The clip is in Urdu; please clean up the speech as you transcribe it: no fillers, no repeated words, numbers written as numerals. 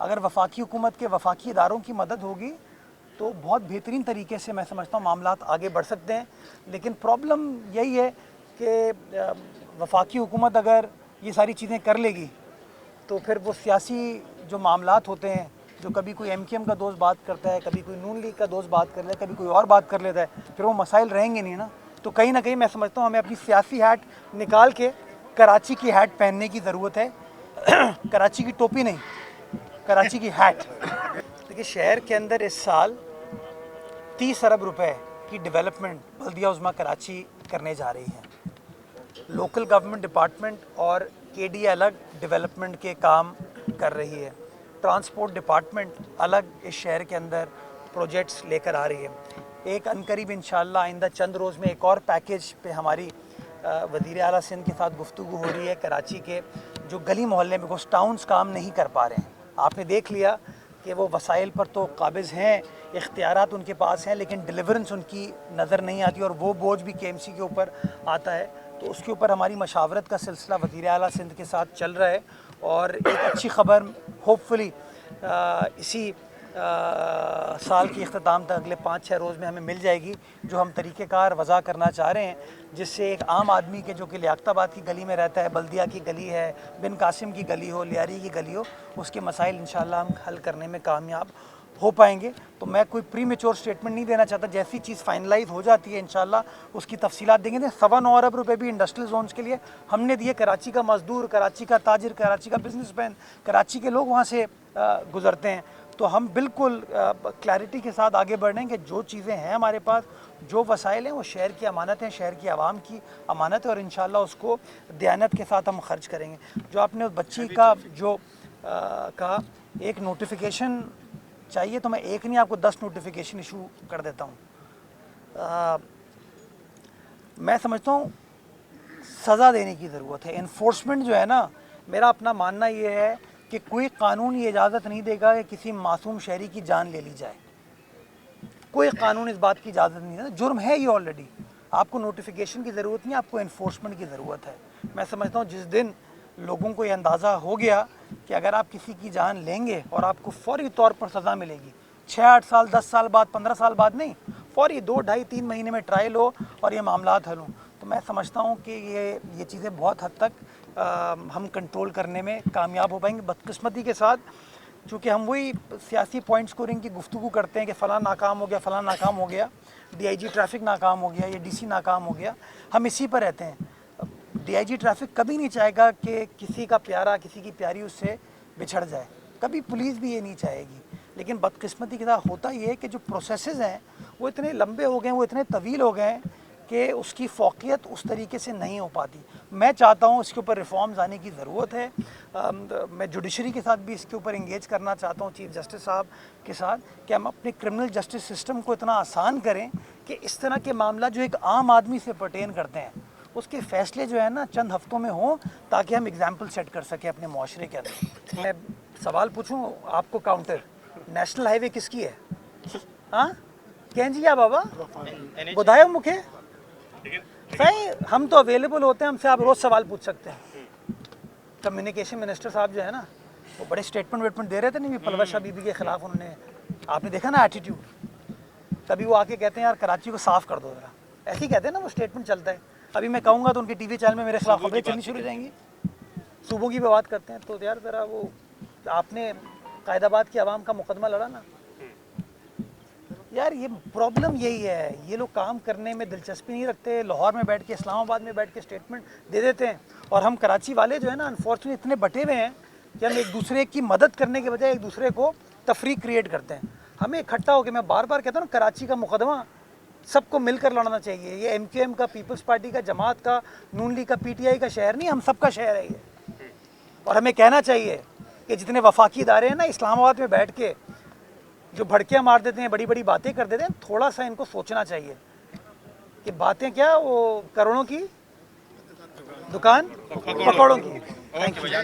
اگر وفاقی حکومت کے وفاقی اداروں کی مدد ہوگی تو بہت بہترین طریقے سے میں سمجھتا ہوں معاملات آگے بڑھ سکتے ہیں. لیکن پرابلم یہی ہے کہ وفاقی حکومت اگر یہ ساری چیزیں کر لے گی تو پھر وہ سیاسی جو معاملات ہوتے ہیں، جو کبھی کوئی ایم کیو ایم کا دوست بات کرتا ہے، کبھی کوئی نون لیگ کا دوست بات کر لیتا ہے، کبھی کوئی اور بات کر لیتا ہے، پھر وہ مسائل رہیں گے نہیں نا. تو کہیں نہ کہیں میں سمجھتا ہوں ہمیں اپنی سیاسی ہیٹ نکال کے کراچی کی ہیٹ پہننے کی ضرورت ہے. کراچی کی ٹوپی نہیں، کراچی کی ہیٹ. دیکھیے شہر کے اندر اس سال 30 ارب روپے کی ڈیولپمنٹ بلدیہ عظمیٰ کراچی کرنے جا رہی ہے. لوکل گورنمنٹ ڈپارٹمنٹ اور کے ڈی الگ ڈیولپمنٹ کے کام کر رہی ہے. ٹرانسپورٹ ڈپارٹمنٹ الگ اس شہر کے اندر پروجیکٹس لے کر آ رہی ہے. ایک عنقریب انشاءاللہ آئندہ چند روز میں ایک اور پیکیج پہ ہماری وزیر اعلیٰ سندھ کے ساتھ گفتگو ہو رہی ہے. کراچی کے جو گلی محلے میں گوسٹ ٹاؤنز کام نہیں کر پا رہے ہیں، آپ نے دیکھ لیا کہ وہ وسائل پر تو قابض ہیں، اختیارات ان کے پاس ہیں، لیکن ڈیلیورنس ان کی نظر نہیں آتی اور وہ بوجھ بھی کے ایم سی کے اوپر آتا ہے. تو اس کے اوپر ہماری مشاورت کا سلسلہ وزیر اعلیٰ سندھ کے ساتھ چل رہا ہے. اور ایک اچھی خبر ہوپ فلی اسی سال کی اختتام تک اگلے 5-6 روز میں ہمیں مل جائے گی، جو ہم طریقہ کار وضع کرنا چاہ رہے ہیں، جس سے ایک عام آدمی کے جو کہ لیاقت آباد کی گلی میں رہتا ہے، بلدیہ کی گلی ہے، بن قاسم کی گلی ہو، لیاری کی گلی ہو، اس کے مسائل انشاءاللہ ہم حل کرنے میں کامیاب ہو پائیں گے. تو میں کوئی پری میچور سٹیٹمنٹ نہیں دینا چاہتا. جیسی چیز فائنلائز ہو جاتی ہے انشاءاللہ اس کی تفصیلات دیں گے. 9.25 ارب روپے بھی انڈسٹریل زونز کے لیے ہم نے دیے. کراچی کا مزدور، کراچی کا تاجر، کراچی کا بزنس مین، کراچی کے لوگ وہاں سے گزرتے ہیں. تو ہم بالکل کلیئرٹی کے ساتھ آگے بڑھ رہے ہیں کہ جو چیزیں ہیں ہمارے پاس، جو وسائل ہیں، وہ شہر کی امانت ہیں، شہر کی عوام کی امانت ہے، اور انشاءاللہ اس کو دیانت کے ساتھ ہم خرچ کریں گے. جو آپ نے اس بچی کا جو کہا ایک نوٹیفیکیشن چاہیے، تو میں ایک نہیں آپ کو 10 نوٹیفیکیشن ایشو کر دیتا ہوں. میں سمجھتا ہوں سزا دینے کی ضرورت ہے. انفورسمنٹ جو ہے نا، میرا اپنا ماننا یہ ہے کہ کوئی قانون یہ اجازت نہیں دے گا کہ کسی معصوم شہری کی جان لے لی جائے. کوئی قانون اس بات کی اجازت نہیں ہے. جرم ہے یہ آلریڈی. آپ کو نوٹیفیکیشن کی ضرورت نہیں، آپ کو انفورسمنٹ کی ضرورت ہے. میں سمجھتا ہوں جس دن لوگوں کو یہ اندازہ ہو گیا کہ اگر آپ کسی کی جان لیں گے اور آپ کو فوری طور پر سزا ملے گی، 6-8 سال 10 سال بعد 15 سال بعد نہیں، فوری 2 ڈھائی 3 مہینے میں ٹرائل ہو اور یہ معاملات حل ہوں، تو میں سمجھتا ہوں کہ یہ چیزیں بہت حد تک ہم کنٹرول کرنے میں کامیاب ہو پائیں گے. بدقسمتی کے ساتھ چونکہ ہم وہی سیاسی پوائنٹ سکورنگ کی گفتگو کرتے ہیں کہ فلاں ناکام ہو گیا، فلاں ناکام ہو گیا، ڈی آئی جی ٹریفک ناکام ہو گیا، یا ڈی سی ناکام ہو گیا، ہم اسی پر رہتے ہیں. ڈی آئی جی ٹریفک کبھی نہیں چاہے گا کہ کسی کا پیارا کسی کی پیاری اس سے بچھڑ جائے. کبھی پولیس بھی یہ نہیں چاہے گی. لیکن بدقسمتی کے ساتھ ہوتا یہ ہے کہ جو پروسیسز ہیں وہ اتنے لمبے ہو گئے ہیں، وہ اتنے طویل ہو گئے ہیں کہ اس کی فوقیت اس طریقے سے نہیں ہو پاتی. میں چاہتا ہوں اس کے اوپر ریفارمز آنے کی ضرورت ہے. میں جوڈیشری کے ساتھ بھی اس کے اوپر انگیج کرنا چاہتا ہوں، چیف جسٹس صاحب کے ساتھ، کہ ہم اپنے کرمنل جسٹس سسٹم کو اتنا آسان کریں کہ اس طرح کے معاملہ جو ایک عام آدمی سے پرٹین کرتے ہیں اس کے فیصلے جو ہے نا چند ہفتوں میں ہوں، تاکہ ہم اگزامپل سیٹ کر سکیں اپنے معاشرے کے اندر. میں سوال پوچھوں آپ کو کاؤنٹر، نیشنل ہائی وے کس کی ہے؟ ہاں کہیں جی یا بابا بدھائے مکھے صحیح. ہم تو اویلیبل ہوتے ہیں، ہم سے آپ روز سوال پوچھ سکتے ہیں. کمیونیکیشن منسٹر صاحب جو ہے نا وہ بڑے اسٹیٹمنٹ ویٹمنٹ دے رہے تھے نہیں پلوشا بی بی کے خلاف. انہوں نے آپ نے دیکھا نا ایٹیٹیوڈ. کبھی وہ آ کے کہتے ہیں یار کراچی کو صاف کر دو ذرا، ایسے ہی کہتے ہیں نا، وہ اسٹیٹمنٹ چلتا ہے. ابھی میں کہوں گا تو ان کے ٹی وی چینل میں میرے خلاف خبریں چلنی شروع ہو جائیں گی. صوبوں کی بھی بات کرتے ہیں. تو یار ذرا وہ آپ نے قائد آباد کی عوام کا مقدمہ لڑا نا یار. یہ پرابلم یہی ہے، یہ لوگ کام کرنے میں دلچسپی نہیں رکھتے. لاہور میں بیٹھ کے، اسلام آباد میں بیٹھ کے اسٹیٹمنٹ دے دیتے ہیں، اور ہم کراچی والے جو ہے نا انفارچونیٹلی اتنے بٹے ہوئے ہیں کہ ہم ایک دوسرے کی مدد کرنے کے بجائے ایک دوسرے کو تفریق کریٹ کرتے ہیں. ہمیں اکٹھا ہو کے، میں بار بار کہتا ہوں نا، کراچی کا مقدمہ سب کو مل کر لڑنا چاہیے. یہ ایم کیو ایم کا، پیپلز پارٹی کا، جماعت کا، نون لیگ کا، پی ٹی آئی کا شہر نہیں، ہم سب کا شہر ہے یہ. اور ہمیں کہنا چاہیے کہ جتنے وفاقی ادارے ہیں نا اسلام آباد میں بیٹھ کے جو بھڑکیاں مار دیتے ہیں، بڑی بڑی باتیں کر دیتے ہیں، تھوڑا سا ان کو سوچنا چاہیے کہ باتیں کیا، وہ کروڑوں کی دکان پکوڑوں کی. Thank you.